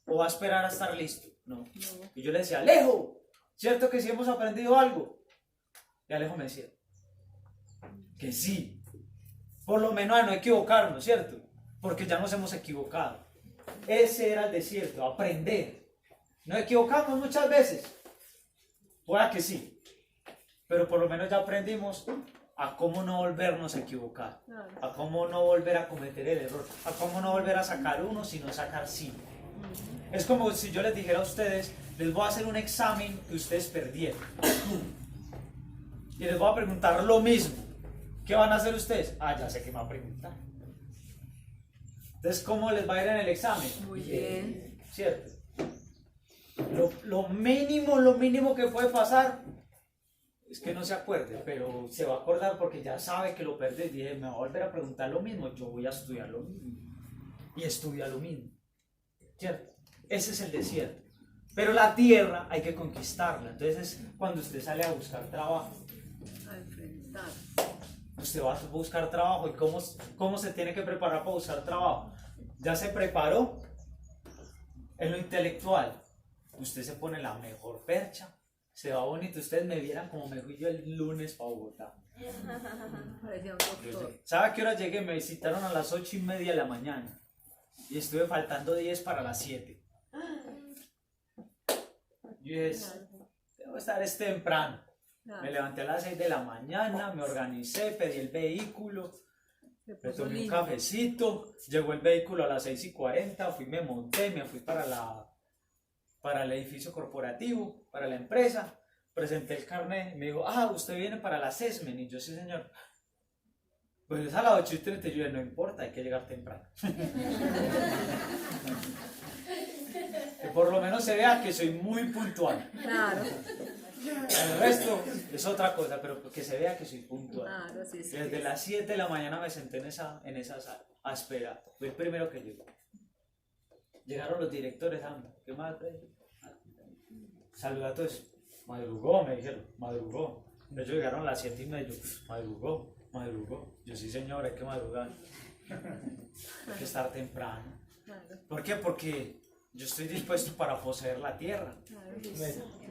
¿O va a esperar a estar listo? No. Y yo le decía, Alejo, ¿cierto que sí hemos aprendido algo? Y Alejo me decía que sí. Por lo menos a no equivocarnos, ¿cierto? Porque ya nos hemos equivocado. Ese era el desierto, aprender. Nos equivocamos muchas veces. Pueda que sí. Pero por lo menos ya aprendimos a cómo no volvernos a equivocar. A cómo no volver a cometer el error. A cómo no volver a sacar 1, sino sacar 5. Es como si yo les dijera a ustedes, les voy a hacer un examen que ustedes perdieron. Y les voy a preguntar lo mismo. ¿Qué van a hacer ustedes? Ah, ya sé que me va a preguntar. Entonces, ¿cómo les va a ir en el examen? Muy bien. ¿Cierto? Lo mínimo que puede pasar es que no se acuerde, pero se va a acordar porque ya sabe que lo perdí. Dije, me va a volver a preguntar lo mismo, yo voy a estudiar lo mismo. Y estudia lo mismo. ¿Cierto? Ese es el desierto. Pero la tierra hay que conquistarla. Entonces es cuando usted sale a buscar trabajo. A enfrentar. Usted va a buscar trabajo. ¿Y cómo se tiene que preparar para buscar trabajo? ¿Ya se preparó? En lo intelectual. Usted se pone la mejor percha. Se va bonito. Ustedes me vieran como me fui yo el lunes para Bogotá. Parecía un doctor. ¿Sabe a qué hora llegué? Me visitaron a las 8:30 de la mañana. Y estuve faltando 10 para las 7. Yo dije, debo estar temprano. Me levanté a las 6 de la mañana, me organicé, pedí el vehículo, me tomé un cafecito, llegó el vehículo a las 6:40, me monté, me fui para el edificio corporativo, para la empresa, presenté el carnet, me dijo, usted viene para la CESMEN, y yo, sí señor. Pues es a las 8:30, yo dije, no importa, hay que llegar temprano. Que por lo menos se vea que soy muy puntual. Claro. El resto es otra cosa, pero que se vea que soy puntual. Claro, sí, sí. Desde las 7 de la mañana me senté en esa sala a esperar. Fue el primero que llegó. Llegaron los directores, ¿qué más? Saluda a todos. Madrugó, me dijeron, madrugó. Ellos llegaron a las 7:30, yo, madrugó. Yo, sí señor, hay que madrugar. Hay que estar temprano. Claro. ¿Por qué? Porque yo estoy dispuesto para poseer la tierra. Claro, sí.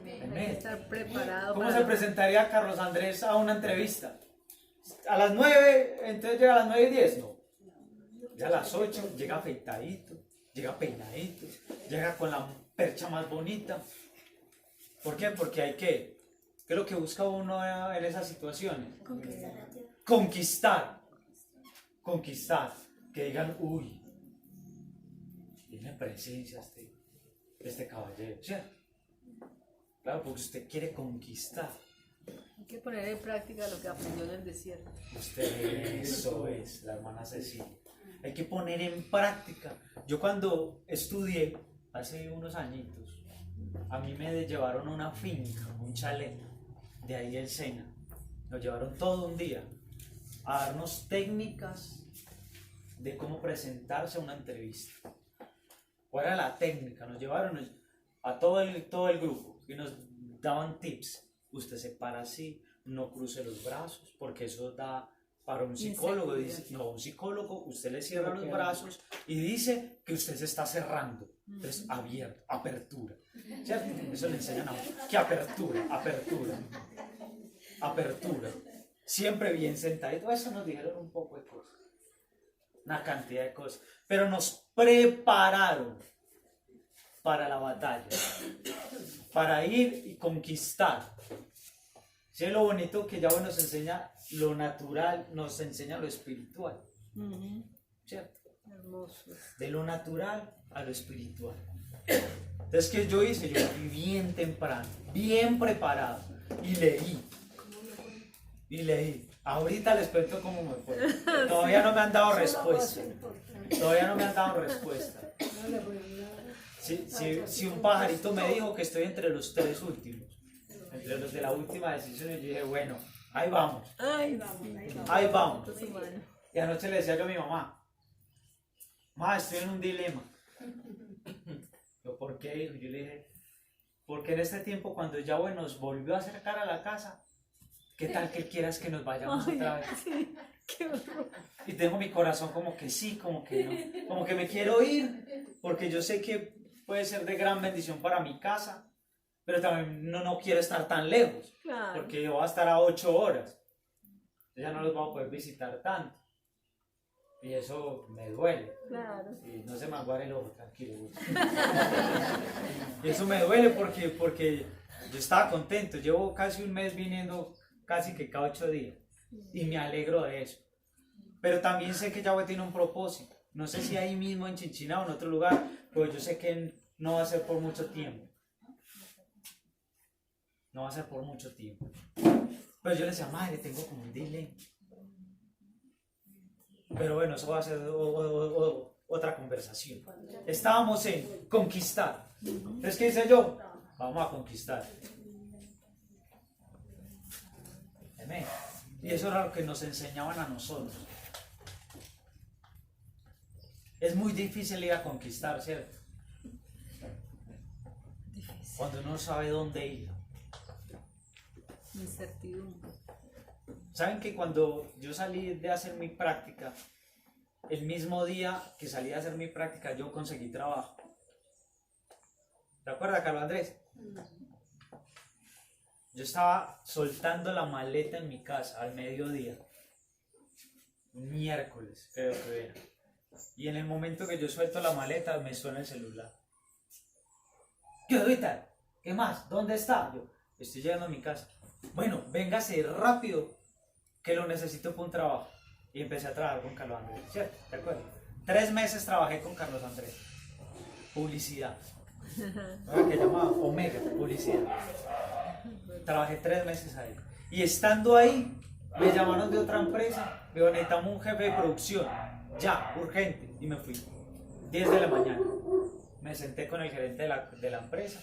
Hay que estar preparado. ¿Cómo para... se presentaría Carlos Andrés a una entrevista? A las 9, entonces llega a las 9:10, no. Ya a las 8, llega afeitadito, llega peinadito, llega con la percha más bonita. ¿Por qué? Porque hay que, ¿qué es lo que busca uno en esas situaciones? Conquistar la tierra. Conquistar. Que digan, uy, tiene presencia este caballero, ¿cierto? Claro, porque usted quiere conquistar. Hay que poner en práctica lo que aprendió en el desierto. Eso es, la hermana Cecilia. Hay que poner en práctica. Yo cuando estudié, hace unos añitos, a mí me llevaron a una finca, un chalet, de ahí el Sena. Nos llevaron todo un día a darnos técnicas de cómo presentarse a una entrevista. ¿Cuál era la técnica? Nos llevaron a todo el grupo y nos daban tips. Usted se para así, no cruce los brazos, porque eso da para un psicólogo. Dice, no, un psicólogo, usted le cierra los brazos y dice que usted se está cerrando. Entonces, abierto, apertura. ¿Cierto? Eso le enseñan a uno. Que apertura. Siempre bien sentadito. Eso nos dijeron un poco de cosas. Una cantidad de cosas. Pero nos prepararon para la batalla. Para ir y conquistar. ¿Sí? Lo bonito que Yahweh nos enseña lo natural, nos enseña lo espiritual. ¿Cierto? Hermoso. De lo natural a lo espiritual. Entonces, ¿qué yo hice? Yo fui bien temprano, bien preparado y leí. Ahorita les cuento cómo me fue. Todavía no me han dado respuesta. Si un pajarito me dijo que estoy entre los 3 últimos, entre los de la última decisión, yo dije, bueno, Ahí vamos, Ay, ahí vamos. su mano. Y anoche le decía yo a mi mamá, mamá, estoy en un dilema. Yo, ¿por qué, hijo? Yo le dije, porque en este tiempo cuando Yahweh nos volvió a acercar a la casa, ¿qué tal que quieras que nos vayamos Ay, otra vez? sí, qué horror. Y tengo mi corazón como que sí, como que no, como que me quiero ir, porque yo sé que puede ser de gran bendición para mi casa, pero también no quiero estar tan lejos, Claro. porque yo voy a estar a 8 horas, yo ya no los voy a poder visitar tanto, y eso me duele. Claro. Y no se me aguare el ojo, tranquilo. Y eso me duele porque yo estaba contento, llevo casi un mes viniendo casi que cada 8 días, y me alegro de eso. Pero también sé que Yahweh tiene un propósito. No sé si ahí mismo en Chinchiná o en otro lugar, pero yo sé que no va a ser por mucho tiempo. No va a ser por mucho tiempo. Pero yo le decía, madre, tengo como un delay. Pero bueno, eso va a ser otra conversación. Estábamos en conquistar. Entonces, ¿qué hice yo? Vamos a conquistar. Amén. Y eso era lo que nos enseñaban a nosotros. Es muy difícil ir a conquistar, ¿cierto? Difícil. Cuando uno no sabe dónde ir. Incertidumbre. ¿Saben que cuando yo salí de hacer mi práctica, el mismo día que salí a hacer mi práctica, yo conseguí trabajo? ¿Te acuerdas, Carlos Andrés? Yo estaba soltando la maleta en mi casa al mediodía. Un miércoles, creo que era. Y en el momento que yo suelto la maleta, me suena el celular. ¿Qué ahorita? ¿Qué más? ¿Dónde está? Yo estoy llegando a mi casa. Bueno, véngase rápido, que lo necesito para un trabajo. Y empecé a trabajar con Carlos Andrés, ¿cierto? ¿Te acuerdas? 3 meses trabajé con Carlos Andrés. Publicidad. ¿Verdad? Que llamaba Omega, publicidad. Trabajé 3 meses ahí. Y estando ahí, me llamaron de otra empresa. Me dijo, necesitamos un jefe de producción. Ya, urgente. Y me fui. 10 de la mañana. Me senté con el gerente de la empresa.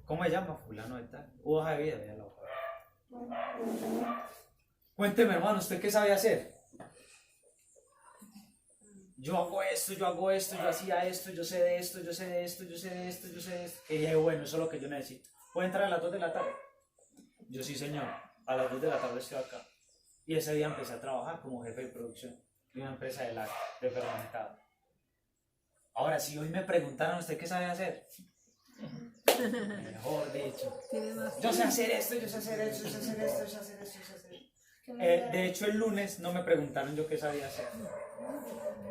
¿Cómo se llama? Fulano de tal. Hoja de vida, ya la hoja. Cuénteme, hermano, ¿usted qué sabe hacer? Yo hago esto, yo hacía esto, yo sé de esto, yo sé de esto, yo sé de esto, yo sé de esto. Y dije, bueno, eso es lo que yo necesito. ¿Puedo entrar a las 2 de la tarde? Yo sí, señor. A las 2 de la tarde estoy acá. Y ese día empecé a trabajar como jefe de producción de una empresa de supermercado. Ahora, si hoy me preguntaran, ¿usted qué sabe hacer? Mejor dicho. Tiene más. Yo sé hacer esto, yo sé hacer esto, yo sé hacer esto, yo sé hacer esto, yo sé hacer esto. De hecho, el lunes no me preguntaron yo qué sabía hacer.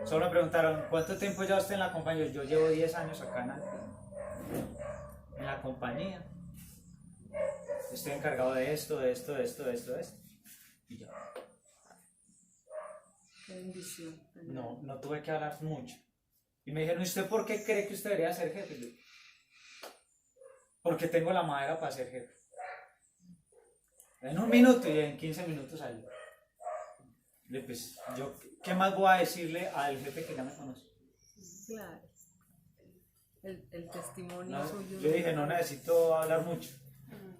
Solo me preguntaron, ¿cuánto tiempo lleva usted en la compañía? Yo llevo 10 años acá en la compañía. Estoy encargado de esto, de esto, de esto, de esto, de esto. Y ya. Qué bendición. No tuve que hablar mucho. Y me dijeron, ¿usted por qué cree que usted debería ser jefe? Yo, porque tengo la madera para ser jefe. En 1 minuto y en 15 minutos salí. Pues, yo, ¿qué más voy a decirle al jefe que ya me conoce? Claro. El testimonio No, suyo. yo dije, no necesito hablar mucho.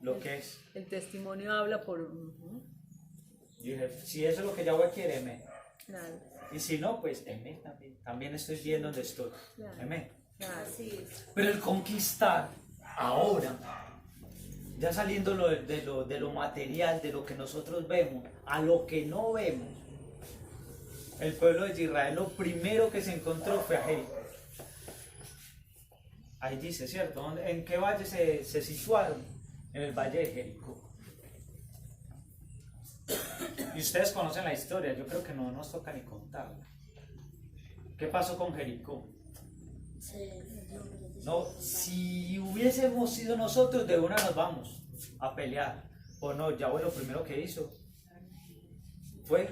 Lo que es. El testimonio habla por. Yo dije, si eso es lo que Yahweh quiere, amén. Claro, Y si no, pues amén también. También estoy bien donde estoy. Claro. Amén. claro. Pero el conquistar ahora, ya saliendo de lo material, de lo que nosotros vemos, a lo que no vemos, el pueblo de Israel lo primero que se encontró fue a Jericó. Ahí dice, ¿cierto? ¿En qué valle se situaron? En el valle de Jericó. Y ustedes conocen la historia, yo creo que no nos toca ni contarla. ¿Qué pasó con Jericó? No, si hubiésemos sido nosotros, de una nos vamos a pelear. O no, Yahweh lo primero que hizo fue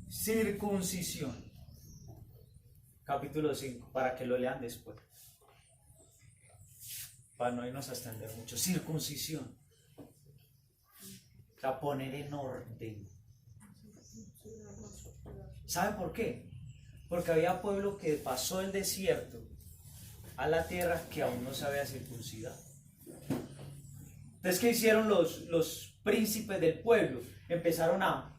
circuncisión. Capítulo 5, para que lo lean después. Para no irnos a extender mucho. Circuncisión. O sea, poner en orden. ¿Sabe por qué? Porque había pueblo que pasó el desierto a la tierra que aún no se había circuncidado. Entonces, ¿qué hicieron los príncipes del pueblo? Empezaron a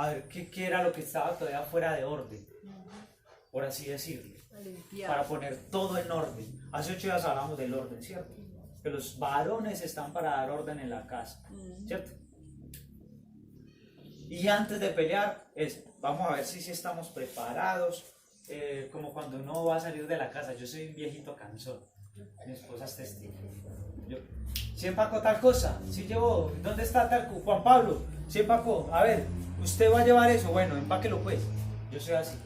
ver qué era lo que estaba todavía fuera de orden, por así decirlo, A limpiar. para poner todo en orden. Hace 8 días hablamos del orden, ¿cierto? Que los varones están para dar orden en la casa, ¿cierto? Y antes de pelear, vamos a ver si estamos preparados, como cuando uno va a salir de la casa. Yo soy un viejito cansón, mi esposa es testigo. Yo, ¿sí empacó tal cosa? ¿Sí llevó? ¿Dónde está tal? Juan Pablo, ¿sí empacó? A ver, ¿usted va a llevar eso? Bueno, empáquelo pues. Yo soy así.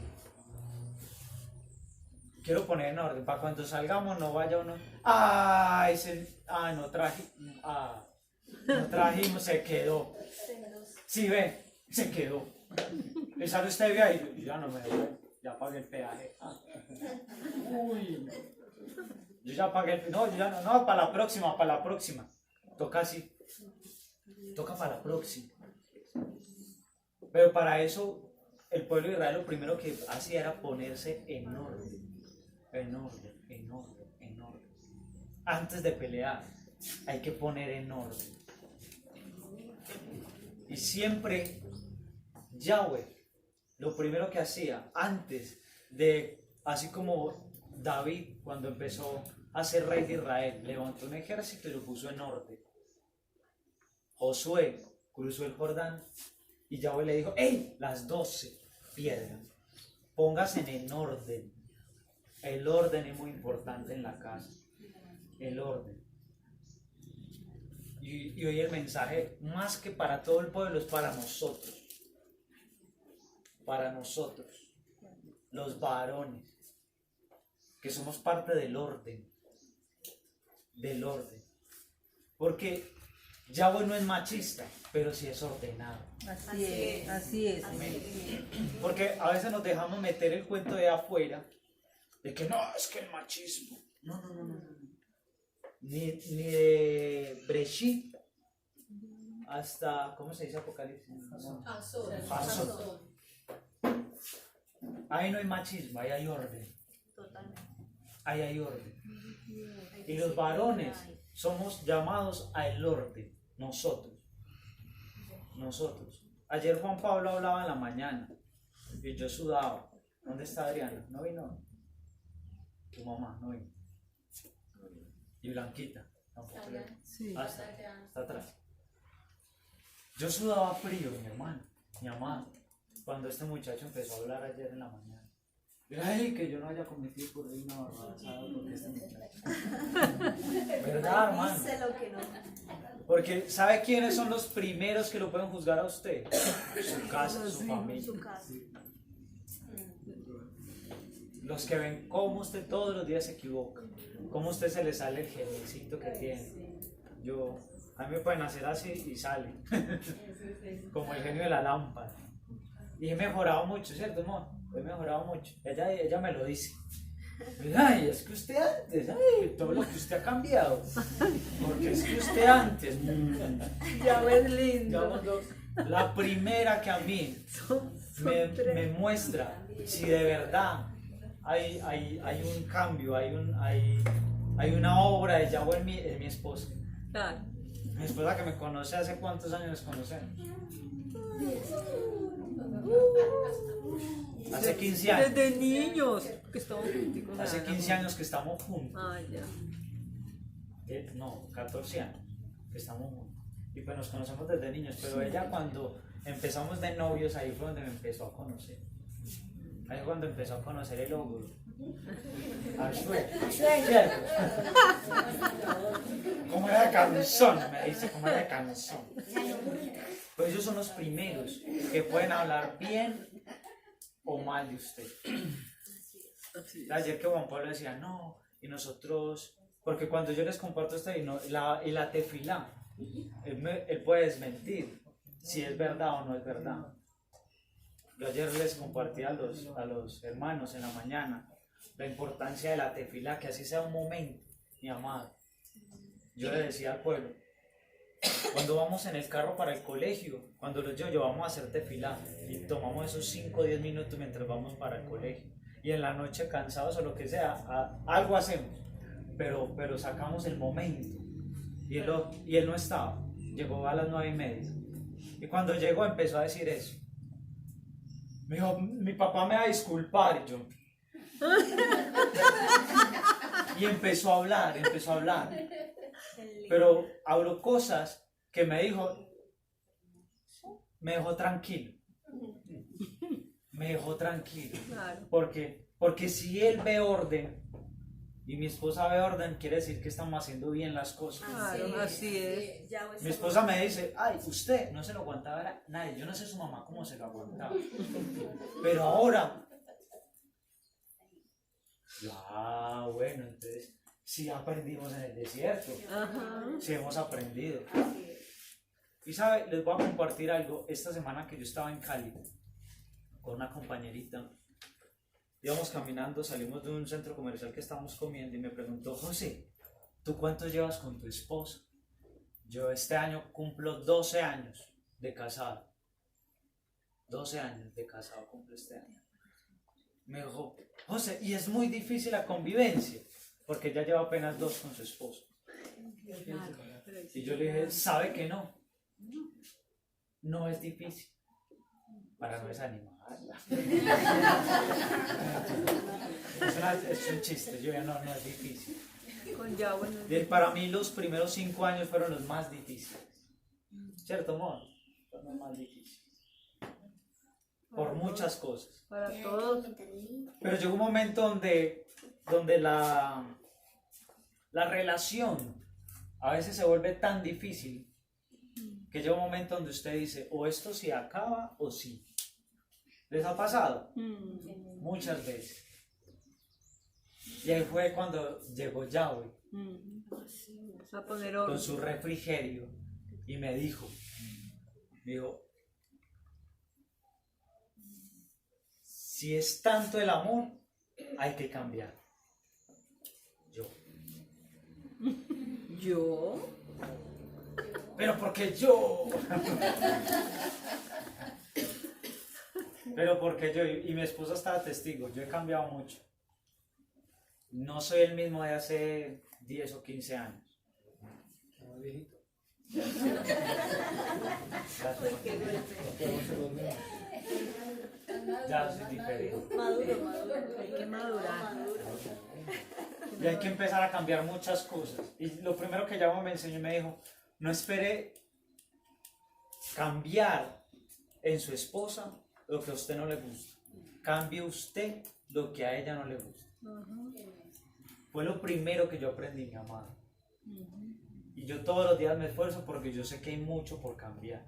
Quiero poner en orden, para cuando salgamos no vaya uno, no trajimos, se quedó. Sí, ven, se quedó. ¿Le sale usted bien? Y yo ya no me voy, ya pagué el peaje. Uy, yo ya pagué el, no, yo ya no, para la próxima. Toca así, toca para la próxima. Pero para eso, el pueblo de Israel lo primero que hacía era ponerse en orden. En orden. Antes de pelear, hay que poner en orden. Y siempre Yahweh, lo primero que hacía antes de, así como David cuando empezó a ser rey de Israel, levantó un ejército y lo puso en orden. Josué cruzó el Jordán y Yahweh le dijo, ¡hey! Las 12 piedras, póngase en orden. El orden es muy importante en la casa. El orden. Y hoy el mensaje, más que para todo el pueblo, es para nosotros. Para nosotros, los varones, que somos parte del orden. Del orden. Porque Yahweh no es machista, pero sí es ordenado. Así es. Porque a veces nos dejamos meter el cuento de afuera, de que no, es que el machismo. No. Ni de Breshit hasta, ¿cómo se dice Apocalipsis? Azot. Ahí no hay machismo, ahí hay orden. Totalmente. Ahí hay orden. Y los varones somos llamados al orden, nosotros. Ayer Juan Pablo hablaba en la mañana y yo sudaba. ¿Dónde está Adriana? ¿No vino? Tu mamá, no vino. Y Blanquita, tampoco. Sí. Está atrás. Yo sudaba frío, mi hermano, mi amado, cuando este muchacho empezó a hablar ayer en la mañana. Ay, que yo no haya cometido por ahí una barrabasada porque este muchacho. ¿Verdad, hermano? Dice lo que no. Porque ¿sabe quiénes son los primeros que lo pueden juzgar a usted? Su casa, su familia. Su casa. Los que ven cómo usted todos los días se equivoca, cómo usted se le sale el genecito que tiene. A mí me pueden hacer así y sale, como el genio de la lámpara. Y he mejorado mucho, ¿cierto, amor? He mejorado mucho. Ella me lo dice. Ay, es que usted antes, todo lo que usted ha cambiado. Porque es que usted antes. Ya ves lindo. La primera que a mí me muestra si de verdad hay un cambio, hay una obra de Yahweh en mi esposa. Claro. Mi esposa que me conoce, ¿hace cuántos años nos conocemos? Hace 15 años. Desde niños que estamos juntos. Hace 15 años que estamos juntos. Ah, ya. No, 14 años que estamos juntos. Y pues nos conocemos desde niños, pero ella cuando empezamos de novios, ahí fue donde me empezó a conocer. Ahí fue cuando empezó a conocer el óvulo. ¿Cierto? Como era de canzón, me dice, como era de canzón. Pues ellos son los primeros que pueden hablar bien o mal de usted. Ayer que Juan Pablo decía, no, y nosotros, porque cuando yo les comparto esto y la tefilá, él puede desmentir si es verdad o no es verdad. Yo ayer les compartí a los hermanos en la mañana la importancia de la tefilá, que así sea un momento, mi amado. Yo le decía al pueblo, cuando vamos en el carro para el colegio, cuando los llevo, vamos a hacer tefilá y tomamos esos 5 o 10 minutos mientras vamos para el colegio. Y en la noche cansados o lo que sea, algo hacemos, pero sacamos el momento y él no estaba. Llegó a las 9:30. Y cuando llegó empezó a decir eso. Me dijo, mi papá me va a disculpar. Y yo. Y empezó a hablar. Pero habló cosas que me dejó tranquilo. Me dejó tranquilo. Claro. Porque si él ve orden y mi esposa ve orden, quiere decir que estamos haciendo bien las cosas. Claro, así es. Mi esposa me dice, ay, usted no se lo aguantaba a nadie. Yo no sé su mamá cómo se lo aguantaba. Pero ahora, bueno, entonces sí aprendimos en el desierto. Ajá. Sí hemos aprendido. Y sabe, les voy a compartir algo. Esta semana que yo estaba en Cali con una compañerita, íbamos caminando, salimos de un centro comercial que estábamos comiendo y me preguntó, José, ¿tú cuántos llevas con tu esposa? Yo este año cumplo 12 años de casado. 12 años de casado cumplo este año. Me dijo, José, y es muy difícil la convivencia, porque ella lleva apenas 2 con su esposo. Y yo le dije, ¿sabe que no? No es difícil. Para no desanimarla. Es un chiste, yo ya no es difícil. Con Yahweh no es Y para mí los primeros 5 años fueron los más difíciles. ¿Cierto, amor? Fueron los más difíciles. Por muchas cosas. para todos. Pero llegó un momento donde la relación a veces se vuelve tan difícil que llega un momento donde usted dice, o esto se acaba o sí. ¿Les ha pasado? Muchas veces. Y ahí fue cuando llegó Yahweh Va a poner con orden. su refrigerio y me dijo, si es tanto el amor, hay que cambiar. ¿Yo? Pero porque yo. Pero porque yo, y mi esposa estaba testigo, yo he cambiado mucho. No soy el mismo de hace 10 o 15 años. Ya soy diferente. Maduro. Hay que madurar. Y hay que empezar a cambiar muchas cosas. Y lo primero que Yahweh me enseñó, me dijo, no espere cambiar en su esposa lo que a usted no le gusta. Cambie usted lo que a ella no le gusta. Fue lo primero que yo aprendí, mi amado. Y yo todos los días me esfuerzo porque yo sé que hay mucho por cambiar.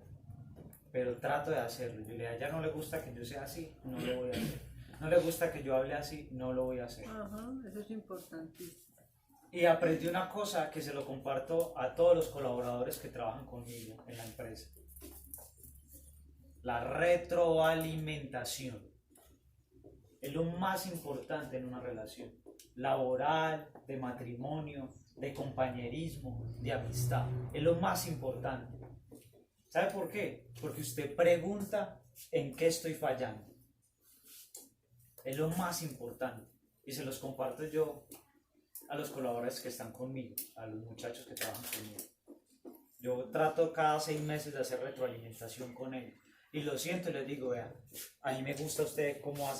Pero trato de hacerlo. Yo le digo, a ella no le gusta que yo sea así, no lo voy a hacer. No le gusta que yo hable así, no lo voy a hacer. Eso es importante. Y aprendí una cosa que se lo comparto a todos los colaboradores que trabajan conmigo en la empresa. La retroalimentación es lo más importante en una relación laboral, de matrimonio, de compañerismo, de amistad. Es lo más importante. ¿Sabe por qué? Porque usted pregunta en qué estoy fallando. Es lo más importante. Y se los comparto yo a los colaboradores que están conmigo, a los muchachos que trabajan conmigo. Yo trato cada 6 meses de hacer retroalimentación con ellos. Y lo siento y les digo, vean, a mí me gusta usted cómo hace